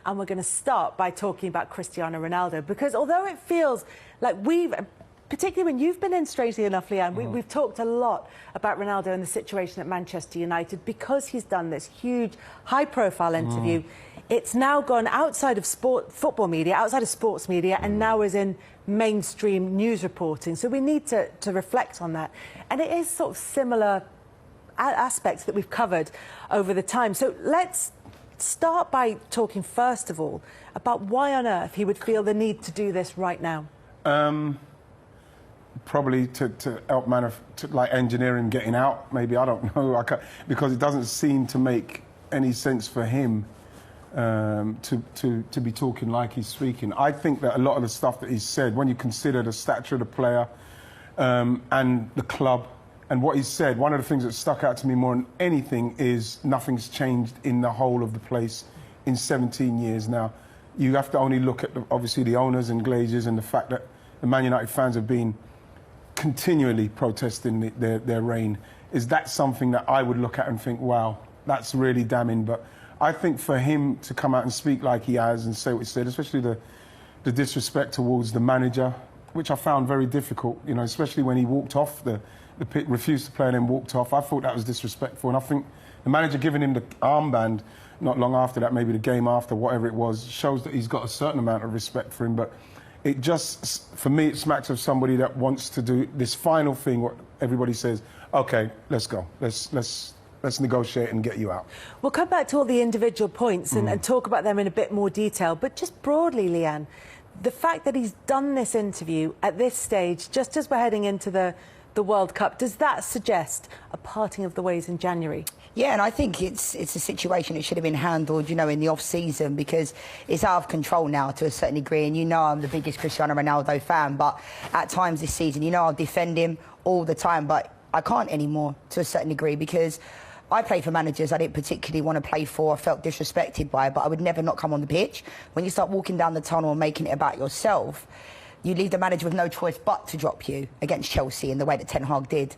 and we're going to start by talking about Cristiano Ronaldo, because although it feels like particularly when you've been in, strangely enough, Leanne, we've talked a lot about Ronaldo and the situation at Manchester United because he's done this huge, high-profile interview. It's now gone outside of football media, outside of sports media, and now is in mainstream news reporting. So we need to reflect on that. And it is sort of similar aspects that we've covered over the time. So let's start by talking, first of all, about why on earth he would feel the need to do this right now. Probably to help like engineer him getting out, maybe, I don't know, because it doesn't seem to make any sense for him to be talking like he's speaking. I think that a lot of the stuff that he's said, when you consider the stature of the player and the club and what he's said, one of the things that stuck out to me more than anything is nothing's changed in the whole of the place in 17 years now. You have to only look at, obviously, the owners and Glazers and the fact that the Man United fans have been continually protesting their reign. Is that something that I would look at and think, wow, that's really damning? But I think for him to come out and speak like he has and say what he said, especially the disrespect towards the manager, which I found very difficult, you know, especially when he walked off the pit, refused to play and then walked off. I thought that was disrespectful. And I think the manager giving him the armband not long after that, maybe the game after, whatever it was, shows that he's got a certain amount of respect for him. But it just, for me, it smacks of somebody that wants to do this final thing, what everybody says, OK, let's go. Let's negotiate and get you out. We'll come back to all the individual points and talk about them in a bit more detail. But just broadly, Leanne, the fact that he's done this interview at this stage, just as we're heading into the World Cup, does that suggest a parting of the ways in January? Yeah, and I think it's a situation that should have been handled, you know, in the off-season, because it's out of control now to a certain degree. And you know I'm the biggest Cristiano Ronaldo fan, but at times this season, you know, I'll defend him all the time, but I can't anymore to a certain degree, because I played for managers I didn't particularly want to play for, I felt disrespected by, but I would never not come on the pitch. When you start walking down the tunnel and making it about yourself, you leave the manager with no choice but to drop you against Chelsea in the way that Tenhag did.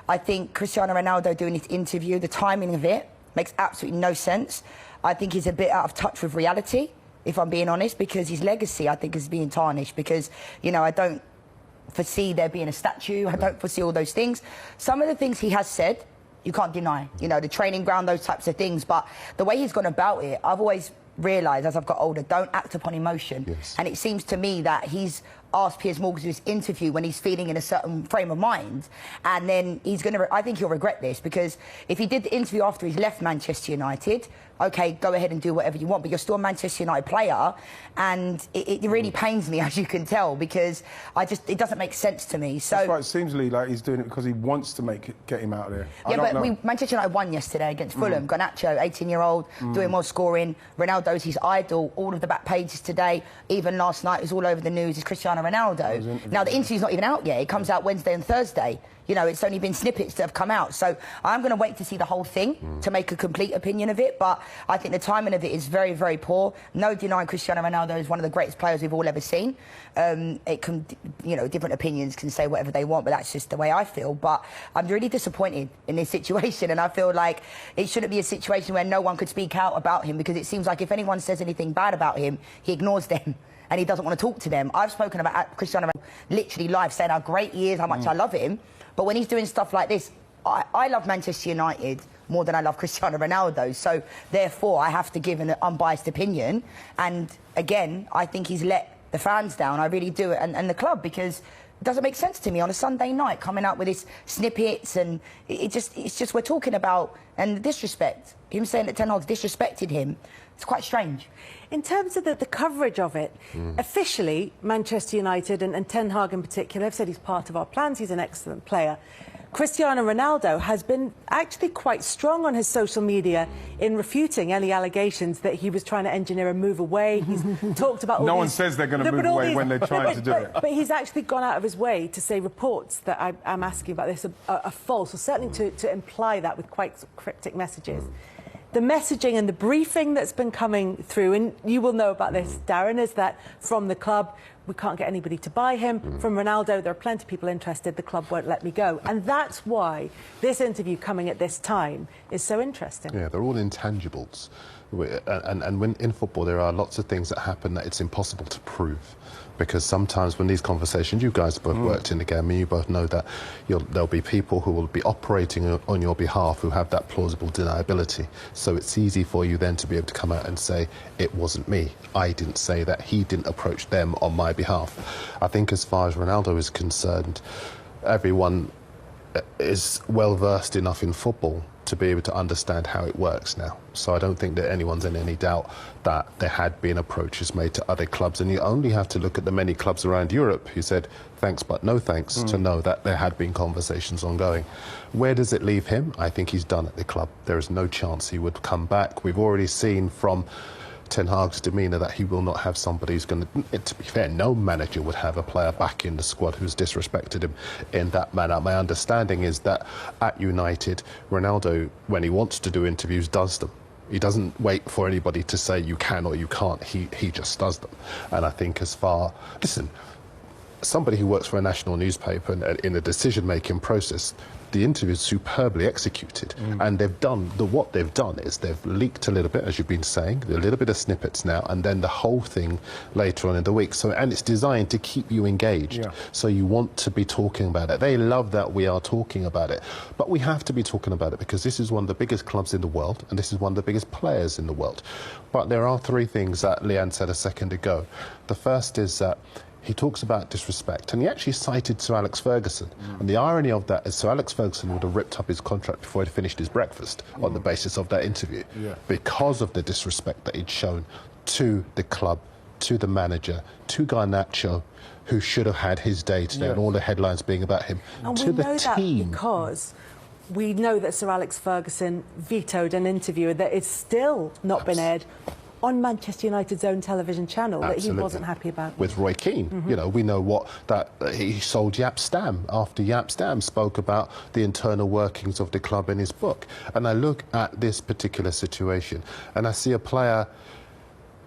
I think Cristiano Ronaldo doing this interview, the timing of it makes absolutely no sense. I think he's a bit out of touch with reality, if I'm being honest, because his legacy, I think, is being tarnished. Because, you know, I don't foresee there being a statue. I don't foresee all those things. Some of the things he has said, you can't deny. You know, the training ground, those types of things. But the way he's gone about it, I've always realised as I've got older, don't act upon emotion. Yes. And it seems to me that he's asked Piers Morgan to this interview when he's feeling in a certain frame of mind, and then he's going to, I think he'll regret this, because if he did the interview after he's left Manchester United, OK, go ahead and do whatever you want, but you're still a Manchester United player, and it really pains me, as you can tell, because it doesn't make sense to me. So that's why it seems like he's doing it because he wants to get him out of there. Yeah, but Manchester United won yesterday against Fulham. Garnacho, 18-year-old, doing well, scoring. Ronaldo's his idol. All of the back pages today, even last night, it was all over the news, is Cristiano Ronaldo. Now, the interview's not even out yet. It comes out Wednesday and Thursday. You know, it's only been snippets that have come out. So I'm going to wait to see the whole thing to make a complete opinion of it. But I think the timing of it is very, very poor. No denying Cristiano Ronaldo is one of the greatest players we've all ever seen. It can, you know, different opinions can say whatever they want, but that's just the way I feel. But I'm really disappointed in this situation. And I feel like it shouldn't be a situation where no one could speak out about him, because it seems like if anyone says anything bad about him, he ignores them. And he doesn't want to talk to them. I've spoken about Cristiano Ronaldo literally live, saying how great he is, how much I love him. But when he's doing stuff like this, I love Manchester United more than I love Cristiano Ronaldo. So, therefore, I have to give an unbiased opinion. And, again, I think he's let the fans down. I really do, and the club, because it doesn't make sense to me on a Sunday night coming out with his snippets, and it's just we're talking about, and the disrespect. Him saying that Tenhag's disrespected him, it's quite strange. In terms of the coverage of it, officially, Manchester United and Ten Hag in particular have said he's part of our plans, he's an excellent player. Cristiano Ronaldo has been actually quite strong on his social media in refuting any allegations that he was trying to engineer a move away. He's talked about all No one says they're going to move away when they're trying to do it. But he's actually gone out of his way to say reports that I'm asking about this are false, or certainly to imply that with quite cryptic messages. The messaging and the briefing that's been coming through, and you will know about this, Darren, is that from the club, we can't get anybody to buy him. From Ronaldo, there are plenty of people interested, the club won't let me go. And that's why this interview coming at this time is so interesting. Yeah, they're all intangibles. And when in football there are lots of things that happen that it's impossible to prove. Because sometimes when these conversations, you guys both worked in the game, and you both know that there'll be people who will be operating on your behalf who have that plausible deniability. So it's easy for you then to be able to come out and say, it wasn't me. I didn't say that. He didn't approach them on my behalf. I think as far as Ronaldo is concerned, everyone is well versed enough in football to be able to understand how it works now. So I don't think that anyone's in any doubt that there had been approaches made to other clubs, and you only have to look at the many clubs around Europe who said thanks but no thanks to know that there had been conversations ongoing. Where does it leave him? I think he's done at the club. There is no chance he would come back. We've already seen from Tenhag's demeanour that he will not have somebody who's going to be fair, no manager would have a player back in the squad who's disrespected him in that manner. My understanding is that at United, Ronaldo, when he wants to do interviews, does them. He doesn't wait for anybody to say you can or you can't. He just does them. And I think listen, somebody who works for a national newspaper and in a decision-making process, the interview is superbly executed, and what they've done is they've leaked a little bit, as you've been saying, a little bit of snippets now, and then the whole thing later on in the week. So, and it's designed to keep you engaged. Yeah. So you want to be talking about it. They love that we are talking about it, but we have to be talking about it because this is one of the biggest clubs in the world, and this is one of the biggest players in the world. But there are three things that Leanne said a second ago. The first is that he talks about disrespect, and he actually cited Sir Alex Ferguson. And the irony of that is Sir Alex Ferguson would have ripped up his contract before he'd finished his breakfast on the basis of that interview, because of the disrespect that he'd shown to the club, to the manager, to Garnacho, who should have had his day today, and all the headlines being about him, and to the that team. Because we know that Sir Alex Ferguson vetoed an interview that is still not been aired on Manchester United's own television channel. Absolutely. That he wasn't happy about. With Roy Keane, you know, we know that he sold Jaap Stam after Jaap Stam spoke about the internal workings of the club in his book. And I look at this particular situation and I see a player,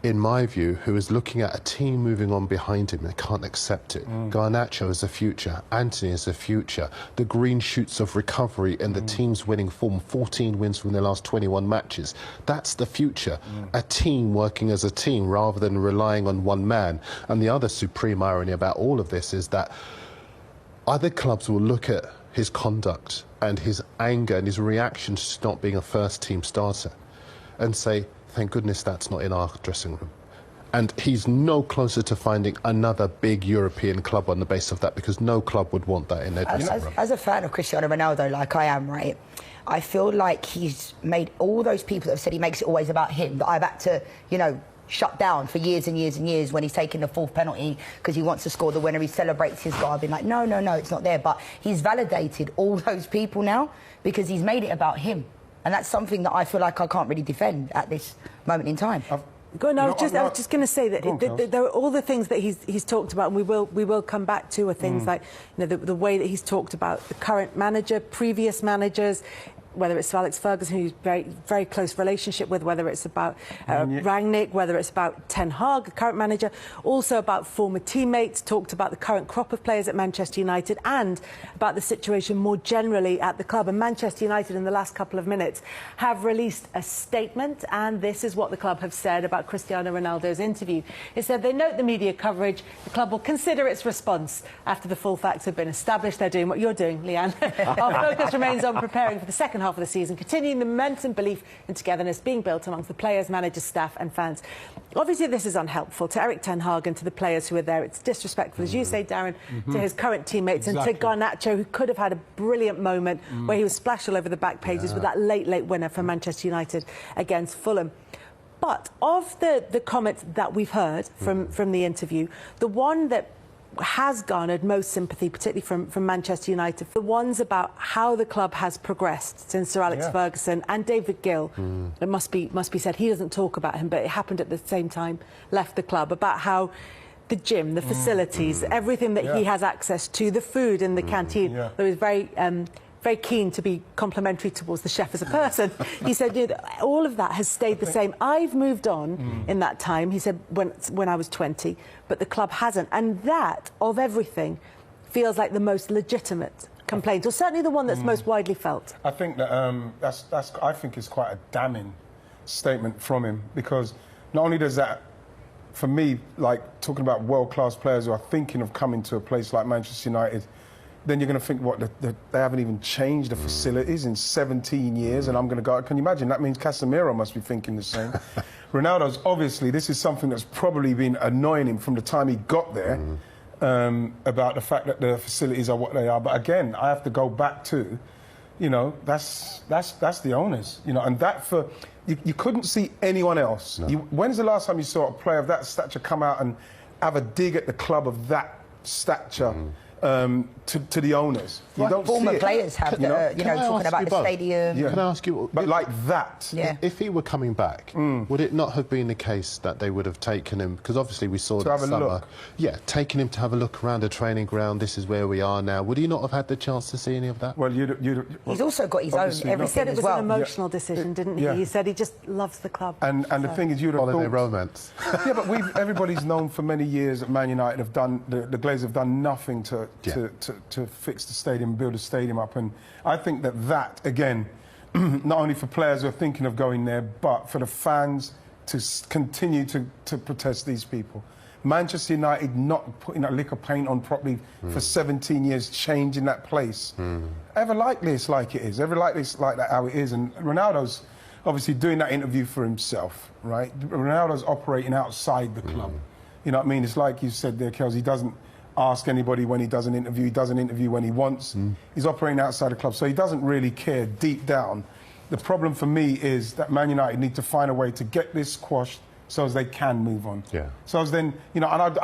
in my view, who is looking at a team moving on behind him and can't accept it. Garnacho is a future. Anthony is a future. The green shoots of recovery and the team's winning form, 14 wins from their last 21 matches. That's the future. A team working as a team rather than relying on one man. And the other supreme irony about all of this is that other clubs will look at his conduct and his anger and his reactions to not being a first-team starter and say, thank goodness that's not in our dressing room. And he's no closer to finding another big European club on the basis of that, because no club would want that in their dressing room. As a fan of Cristiano Ronaldo, like I am, right, I feel like he's made all those people that have said he makes it always about him, that I've had to, you know, shut down for years and years and years when he's taken the fourth penalty because he wants to score the winner. He celebrates his goal. I've been like, no, it's not there. But he's validated all those people now because he's made it about him. And that's something that I feel like I can't really defend at this moment in time. I was just going to say that there are all the things that he's talked about, and we will come back to, are things like, you know, the way that he's talked about the current manager, previous managers, whether it's Alex Ferguson, who's very close relationship with, whether it's about Rangnick, whether it's about Tenhag, the current manager, also about former teammates, talked about the current crop of players at Manchester United and about the situation more generally at the club. And Manchester United, in the last couple of minutes, have released a statement, and this is what the club have said about Cristiano Ronaldo's interview. It said they note the media coverage. The club will consider its response after the full facts have been established. They're doing what you're doing, Leanne. Our focus remains on preparing for the second half of the season, continuing the momentum, belief and togetherness being built amongst the players, managers, staff and fans. Obviously, this is unhelpful to Erik Tenhag and to the players who are there. It's disrespectful, as you say, Darren, to his current teammates and to Garnacho, who could have had a brilliant moment where he was splashed all over the back pages with that late winner for Manchester United against Fulham. But of the comments that we've heard from the interview, the one that has garnered most sympathy, particularly from Manchester United, the ones about how the club has progressed since Sir Alex Ferguson and David Gill. It must be said, he doesn't talk about him, but it happened at the same time, left the club, about how the gym, the facilities, everything that he has access to, the food in the canteen. There was very very keen to be complimentary towards the chef as a person. He said, you know, all of that has stayed the same. I've moved on in that time, he said, when I was 20, but the club hasn't. And that, of everything, feels like the most legitimate complaint, or certainly the one that's most widely felt. I think that I think it's quite a damning statement from him, because not only does that, for me, like talking about world-class players who are thinking of coming to a place like Manchester United, then you're going to think, what, they haven't even changed the facilities in 17 years, and I'm going to go, can you imagine? That means Casemiro must be thinking the same. Ronaldo's, obviously, this is something that's probably been annoying him from the time he got there, about the fact that the facilities are what they are. But again, I have to go back to, you know, that's the owners, you know, and that for, you couldn't see anyone else. No. When's the last time you saw a player of that stature come out and have a dig at the club of that stature? To the owners. You don't former see it. players have, you know, talking about the stadium. Yeah. Can I ask you, but like that, if he were coming back, would it not have been the case that they would have taken him? Because obviously we saw that summer. Look. Yeah, taking him to have a look around the training ground. This is where we are now. Would he not have had the chance to see any of that? Well, he's also got his own everything. He said it was an emotional decision, didn't he? He said he just loves the club. And the thing is, you'd have holiday thought, romance. Yeah, but everybody's known for many years that Man United have done, the Glazers have done nothing to fix the stadium, build a stadium up, and I think that again, not only for players who are thinking of going there, but for the fans to continue to protest these people. Manchester United not putting a lick of paint on properly for 17 years, changing that place. Ever likely it's like it is. Ever likely it's like that how it is. And Ronaldo's obviously doing that interview for himself, right? Ronaldo's operating outside the club. You know what I mean? It's like you said there, Kels, he doesn't ask anybody when he does an interview. He does an interview when he wants. He's operating outside the club, so he doesn't really care deep down. The problem for me is that Man United need to find a way to get this squashed so as they can move on. So as then, you know, and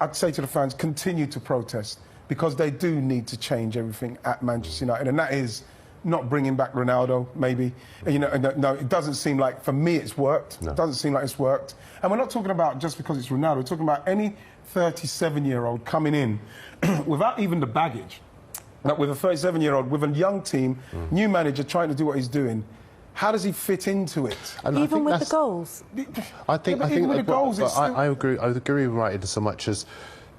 I'd say to the fans, continue to protest, because they do need to change everything at Manchester United, and that is not bringing back Ronaldo, maybe. You know, no, it doesn't seem like, for me, it's worked. It doesn't seem like it's worked. And we're not talking about just because it's Ronaldo. We're talking about any 37-year-old coming in without even the baggage. Like with a 37-year-old, with a young team, new manager trying to do what he's doing. How does he fit into it? And even with the goals? I think with the goals, I agree with Wright so much as,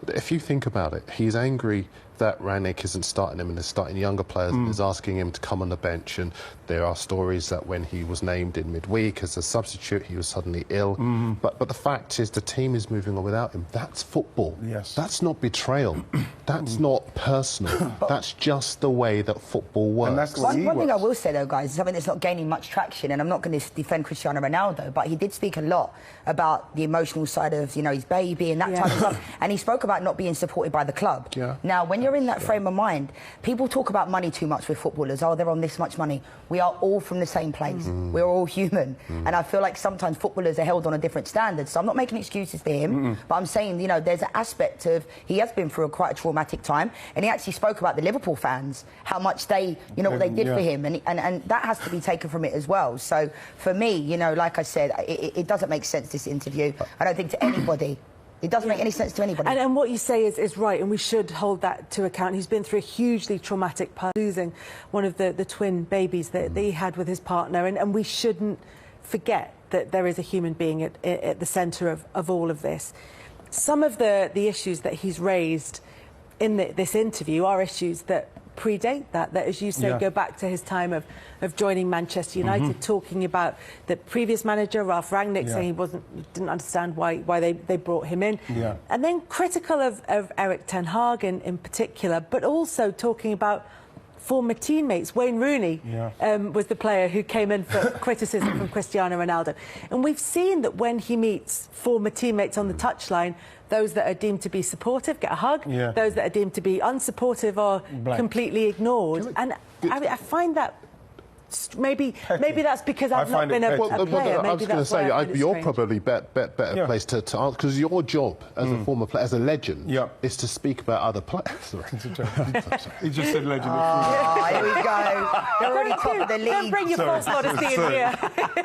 if you think about it, he's angry that Rangnick isn't starting him and is starting younger players and is asking him to come on the bench. And there are stories that when he was named in midweek as a substitute, he was suddenly ill. But the fact is, the team is moving on without him. That's football. That's not betrayal. That's not personal. That's just the way that football works. And that's one thing I will say, though, guys, is something that's not gaining much traction, and I'm not going to defend Cristiano Ronaldo, but he did speak a lot about the emotional side of, you know, his baby and that type of stuff. And he spoke about not being supported by the club. Now, when you're in that frame of mind, people talk about money too much with footballers. Oh, they're on this much money. We are all from the same place. We're all human. And I feel like sometimes footballers are held on a different standard. So I'm not making excuses for him, but I'm saying, you know, there's an aspect of, he has been through quite a traumatic time, and he actually spoke about the Liverpool fans, how much they, you know, what they did for him, and that has to be taken from it as well. So for me, you know, like I said, it doesn't make sense, this interview. I don't think to anybody. It doesn't make any sense to anybody. And what you say is right, and we should hold that to account. He's been through a hugely traumatic past, losing one of the twin babies that he had with his partner, and we shouldn't forget that there is a human being at the centre of all of this. Some of the issues that he's raised in this interview are issues that predate that, as you say, go back to his time of joining Manchester United, talking about the previous manager, Ralph Rangnick, saying he didn't understand why they brought him in. And then critical of Erik Tenhag in particular, but also talking about former teammates. Wayne Rooney was the player who came in for criticism from Cristiano Ronaldo. And we've seen that when he meets former teammates on the touchline, those that are deemed to be supportive get a hug, those that are deemed to be unsupportive are completely ignored. And I find that maybe that's because I've not been a player. I was going to say, you're probably better placed to answer, because your job as a former player, as a legend, is to speak about other players. He just said legend. Oh, here we go. They're already top of the league. Don't bring your false modesty in here.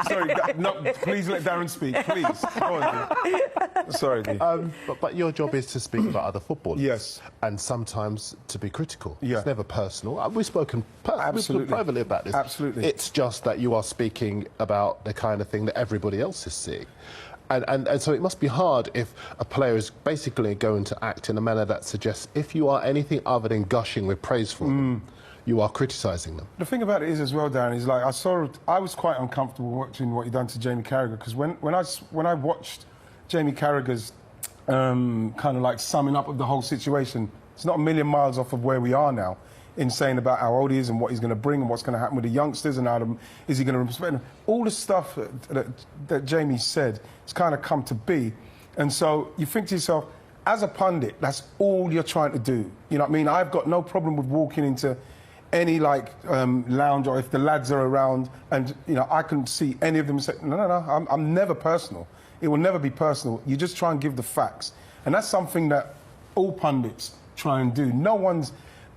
Sorry, no, please let Darren speak, please. Go on, sorry, Dee. But your job is to speak about other footballers. Yes. And sometimes to be critical. Yeah. It's never personal. We've spoken privately about this. Absolutely. It's just that you are speaking about the kind of thing that everybody else is seeing. And so it must be hard if a player is basically going to act in a manner that suggests if you are anything other than gushing with praise for them, you are criticising them. The thing about it is as well, Darren, is like I was quite uncomfortable watching what he done to Jamie Carragher, because when I watched Jamie Carragher's kind of like summing up of the whole situation, it's not a million miles off of where we are now, in saying about how old he is and what he's going to bring and what's going to happen with the youngsters and how is he going to respect them. All the stuff that Jamie said has kind of come to be. And so you think to yourself, as a pundit, that's all you're trying to do. You know what I mean? I've got no problem with walking into any lounge, or if the lads are around and, you know, I can see any of them say, no, I'm never personal. It will never be personal. You just try and give the facts. And that's something that all pundits try and do. No one's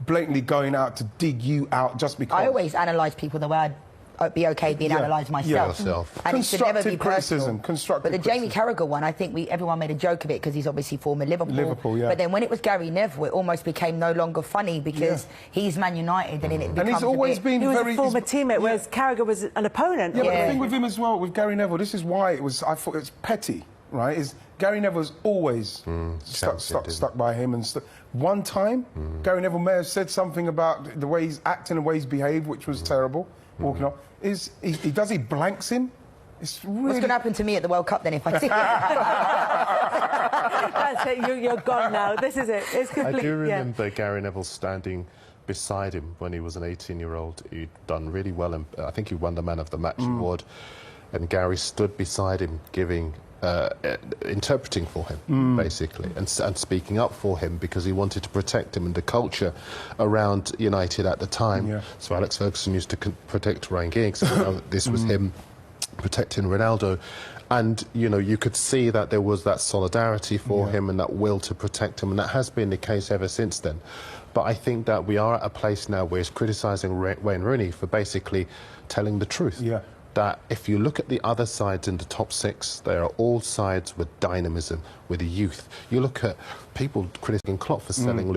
blatantly going out to dig you out just because. I always analyse people the way I'd be okay being analysed myself. And it should never be criticism, But the Jamie Carragher one, I think everyone made a joke of it because he's obviously former Liverpool. Yeah. But then when it was Gary Neville, it almost became no longer funny because he's Man United and it becomes he's always been he was very... a former teammate, whereas Carragher was an opponent. Yeah, but the thing with him as well, with Gary Neville, this is why I thought it's petty, right? Is Gary Neville's always stuck by him. And one time, Gary Neville may have said something about the way he's acting and the way he's behaved, which was terrible, walking off. He blanks him? It's really... What's going to happen to me at the World Cup then if I see it? That's it, you're gone now. This is it. It's complete. I do remember Gary Neville standing beside him when he was an 18-year-old. He'd done really well, and I think he won the Man of the Match award. And Gary stood beside him, interpreting for him, basically, and speaking up for him because he wanted to protect him and the culture around United at the time. Yeah. So Alex Ferguson used to protect Ryan Giggs. This was him protecting Ronaldo. And, you know, you could see that there was that solidarity for him and that will to protect him, and that has been the case ever since then. But I think that we are at a place now where he's criticising Wayne Rooney for basically telling the truth. Yeah. That if you look at the other sides in the top six, they are all sides with dynamism, with youth. You look at people criticising Klopp for selling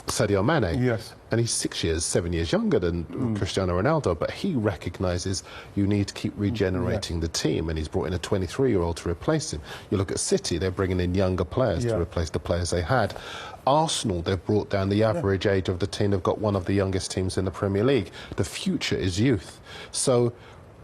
Sadio Mane, and he's 7 years younger than Cristiano Ronaldo, but he recognises you need to keep regenerating the team, and he's brought in a 23-year-old to replace him. You look at City, they're bringing in younger players to replace the players they had. Arsenal, they've brought down the average age of the team. They've got one of the youngest teams in the Premier League. The future is youth. So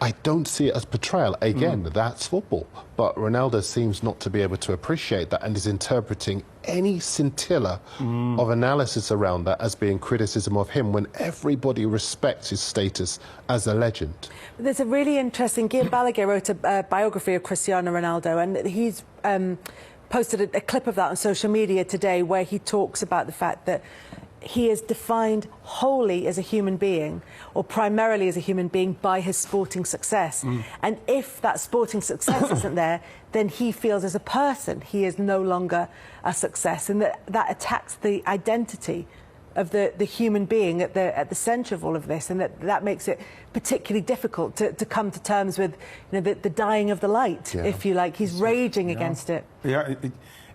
I don't see it as betrayal. Again, that's football. But Ronaldo seems not to be able to appreciate that and is interpreting any scintilla of analysis around that as being criticism of him when everybody respects his status as a legend. There's a really interesting... Guillaume Balaguer wrote a biography of Cristiano Ronaldo, and he's posted a clip of that on social media today where he talks about the fact that he is defined wholly as a human being, or primarily as a human being, by his sporting success. And if that sporting success isn't there, then he feels as a person he is no longer a success, and that attacks the identity of the human being at the centre of all of this, and that makes it particularly difficult to come to terms with, you know, the dying of the light, if you like. He's raging against it. Yeah,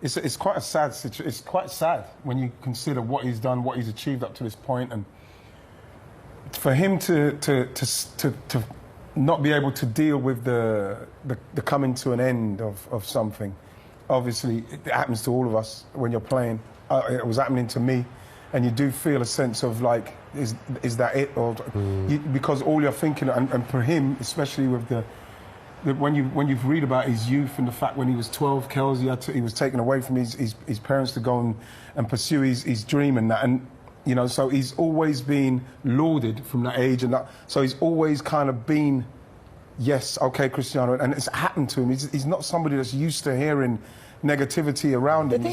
it's quite a sad situation. It's quite sad when you consider what he's done, what he's achieved up to this point, and for him to not be able to deal with the coming to an end of something. Obviously, it happens to all of us when you're playing. It was happening to me. And you do feel a sense of like, is that it? Or because all you're thinking, and for him, especially with when you read about his youth and the fact when he was 12, Kells, he was taken away from his parents to go and pursue his dream and that, and you know, so he's always been lauded from that age, and that, so he's always kind of been, yes, okay, Cristiano, and it's happened to him. He's not somebody that's used to hearing negativity around him,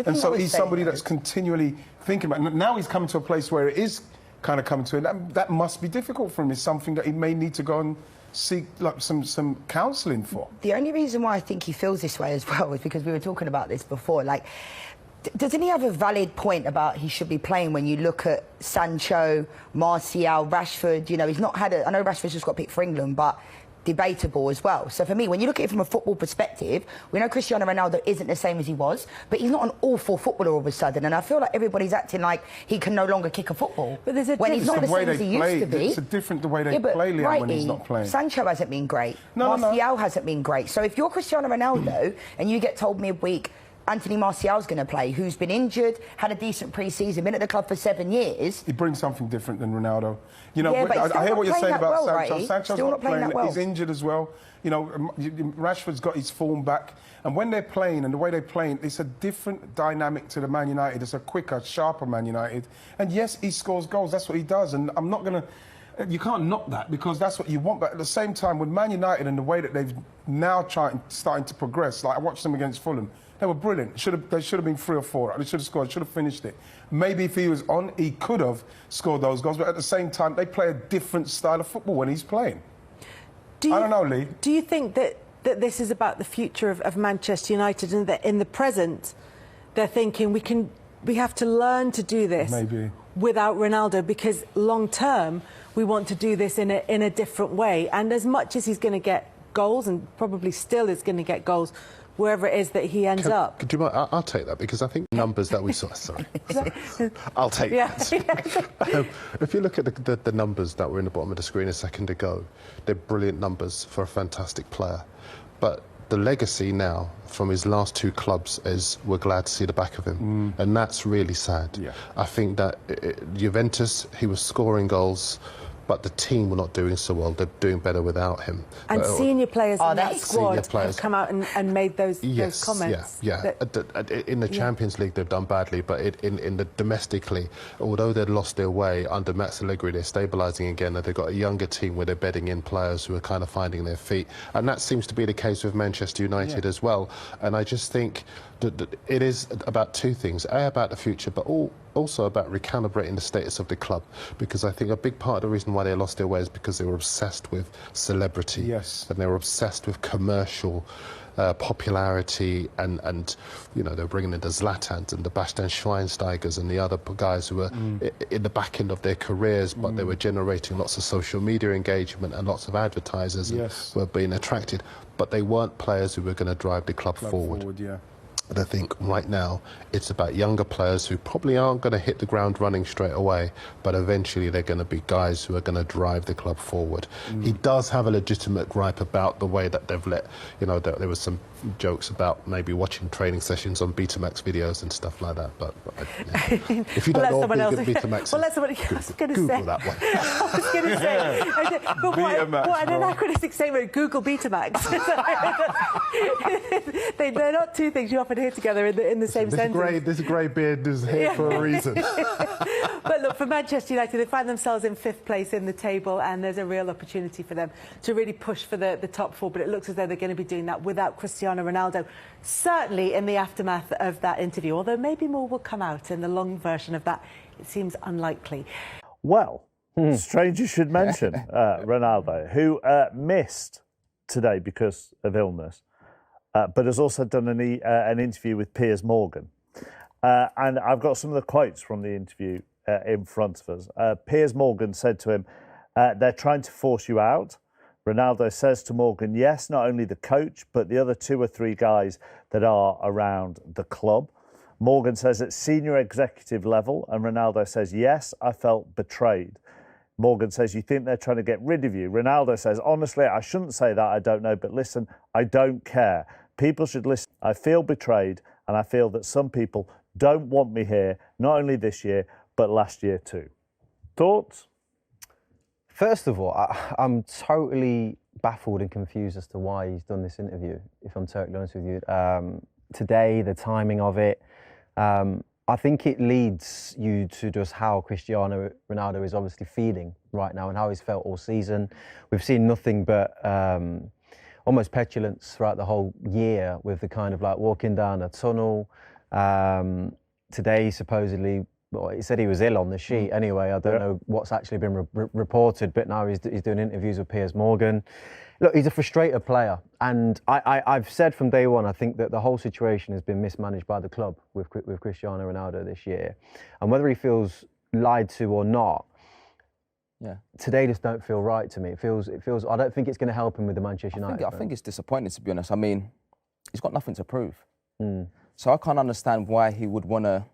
and so he's somebody that's continually thinking about it. Now he's coming to a place where it is kind of coming to it. That must be difficult for him. It's something that he may need to go and seek like some counselling for. The only reason why I think he feels this way as well is because we were talking about this before. Like, doesn't he have a valid point about he should be playing when you look at Sancho, Martial, Rashford? You know, he's not had I know Rashford's just got picked for England, but debatable as well. So for me, when you look at it from a football perspective, we know Cristiano Ronaldo isn't the same as he was, but he's not an awful footballer all of a sudden. And I feel like everybody's acting like he can no longer kick a football. But there's a when he's not the same as he used to be. It's a different the way they play, Liam, when he's not playing. Sancho hasn't been great. Martial hasn't been great. So if you're Cristiano Ronaldo and you get told midweek, Anthony Martial's going to play, who's been injured, had a decent pre-season, been at the club for 7 years. He brings something different than Ronaldo. You know, yeah, I hear what you're saying about Sancho. Right? Sancho's not playing. He's injured as well. You know, Rashford's got his form back. And when they're playing and the way they're playing, it's a different dynamic to the Man United. It's a quicker, sharper Man United. And yes, he scores goals. That's what he does. And I'm not going to... You can't knock that because that's what you want. But at the same time, with Man United and the way that they've now starting to progress, like I watched them against Fulham, they were brilliant. They should have been 3 or 4. They should have scored. Should have finished it. Maybe if he was on, he could have scored those goals. But at the same time, they play a different style of football when he's playing. I don't know, Lee. Do you think that this is about the future of Manchester United, and that in the present they're thinking we have to learn to do this without Ronaldo, because long term we want to do this in a different way? And as much as he's going to get goals, and probably still is going to get goals wherever it is that he ends up. Do you mind? I'll take that, because I think numbers that we saw... Sorry. I'll take that. If you look at the numbers that were in the bottom of the screen a second ago, they're brilliant numbers for a fantastic player. But the legacy now from his last 2 clubs is we're glad to see the back of him. And that's really sad. Yeah. I think that Juventus, he was scoring goals, but the team were not doing so well. They're doing better without him. And senior players in that squad have come out and made those comments. Yeah. In the Champions League, they've done badly, but in the domestically, although they'd lost their way under Max Allegri, they're stabilising again. And they've got a younger team where they're bedding in players who are kind of finding their feet. And that seems to be the case with Manchester United as well. And I just think that it is about 2 things. About the future, but also about recalibrating the status of the club, because I think a big part of the reason why they lost their way is because they were obsessed with celebrity, and they were obsessed with commercial popularity, and you know, they're bringing in the Zlatans and the Bastian Schweinsteigers and the other guys who were in the back end of their careers, but they were generating lots of social media engagement and lots of advertisers were being attracted, but they weren't players who were going to drive the club forward. And I think right now it's about younger players who probably aren't going to hit the ground running straight away, but eventually they're going to be guys who are going to drive the club forward. He does have a legitimate gripe about the way that they've let, you know, there was some jokes about maybe watching training sessions on Betamax videos and stuff like that. But if you don't know what Betamax is, Google that one. I was going to say, but what an anachronistic statement, Google Betamax. They're not 2 things you often hear together in the same sentence. This grey beard is here for a reason. But look, for Manchester United, they find themselves in 5th place in the table, and there's a real opportunity for them to really push for the top 4, but it looks as though they're going to be doing that without Cristiano Ronaldo, certainly in the aftermath of that interview, although maybe more will come out in the long version of that. It seems unlikely. Well, strange you should mention Ronaldo, who missed today because of illness, but has also done an interview with Piers Morgan. And I've got some of the quotes from the interview in front of us. Piers Morgan said to him, they're trying to force you out. Ronaldo says to Morgan, yes, not only the coach, but the other 2 or 3 guys that are around the club. Morgan says at senior executive level, and Ronaldo says, yes, I felt betrayed. Morgan says, you think they're trying to get rid of you? Ronaldo says, honestly, I shouldn't say that, I don't know, but listen, I don't care. People should listen. I feel betrayed, and I feel that some people don't want me here, not only this year, but last year too. Thoughts? First of all, I'm totally baffled and confused as to why he's done this interview, if I'm totally honest with you. Today, the timing of it, I think it leads you to just how Cristiano Ronaldo is obviously feeling right now and how he's felt all season. We've seen nothing but almost petulance throughout the whole year, with the kind of like walking down a tunnel. Today, supposedly, Well, he said he was ill on the sheet anyway. I don't know what's actually been reported, but now he's doing interviews with Piers Morgan. Look, he's a frustrated player, and I've said from day one, I think that the whole situation has been mismanaged by the club with Cristiano Ronaldo this year. And whether he feels lied to or not, today just don't feel right to me. It feels. I don't think it's going to help him with the Manchester United. I think it's disappointing, to be honest. I mean, he's got nothing to prove. So I can't understand why he would want to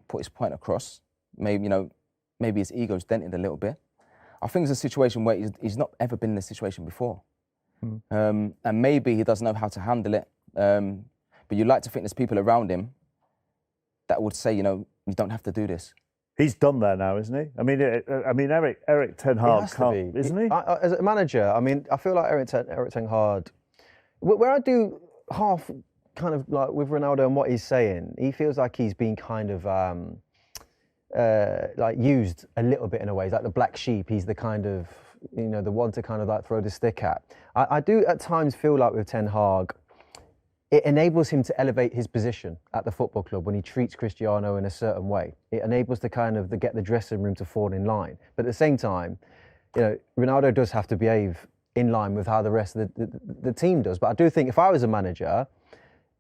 put his point across. Maybe, maybe his ego's dented a little bit. I think it's a situation where he's not ever been in this situation before. And maybe he doesn't know how to handle it. But you'd like to think there's people around him that would say, you don't have to do this. He's done there now, isn't he? I mean, Erik Tenhag can't, isn't he? As a manager, I mean, I feel like Erik Tenhag, where I do half kind of like with Ronaldo and what he's saying, he feels like he's been kind of like used a little bit in a way. He's like the black sheep. He's the kind of, the one to kind of like throw the stick at. I do at times feel like with Ten Hag, it enables him to elevate his position at the football club when he treats Cristiano in a certain way. It enables to kind of get the dressing room to fall in line. But at the same time, Ronaldo does have to behave in line with how the rest of the team does. But I do think if I was a manager,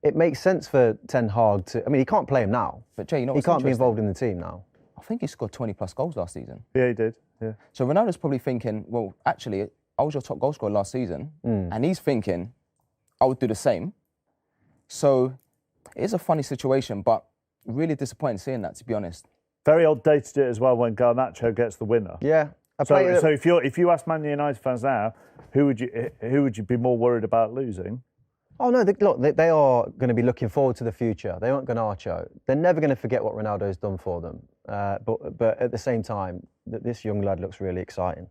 it makes sense for Ten Hag to. I mean, he can't play him now. But Jay, he can't be involved in the team now. I think he scored 20+ goals last season. Yeah, he did. Yeah. So Ronaldo's probably thinking, well, actually, I was your top goal scorer last season, and he's thinking, I would do the same. So it is a funny situation, but really disappointing seeing that, to be honest. Very odd day to do it as well when Garnacho gets the winner. Yeah. So if you ask Man United fans now, who would you be more worried about losing? Oh no! Look, they are going to be looking forward to the future. They want Garnacho. They're never going to forget what Ronaldo's done for them. But at the same time, this young lad looks really exciting.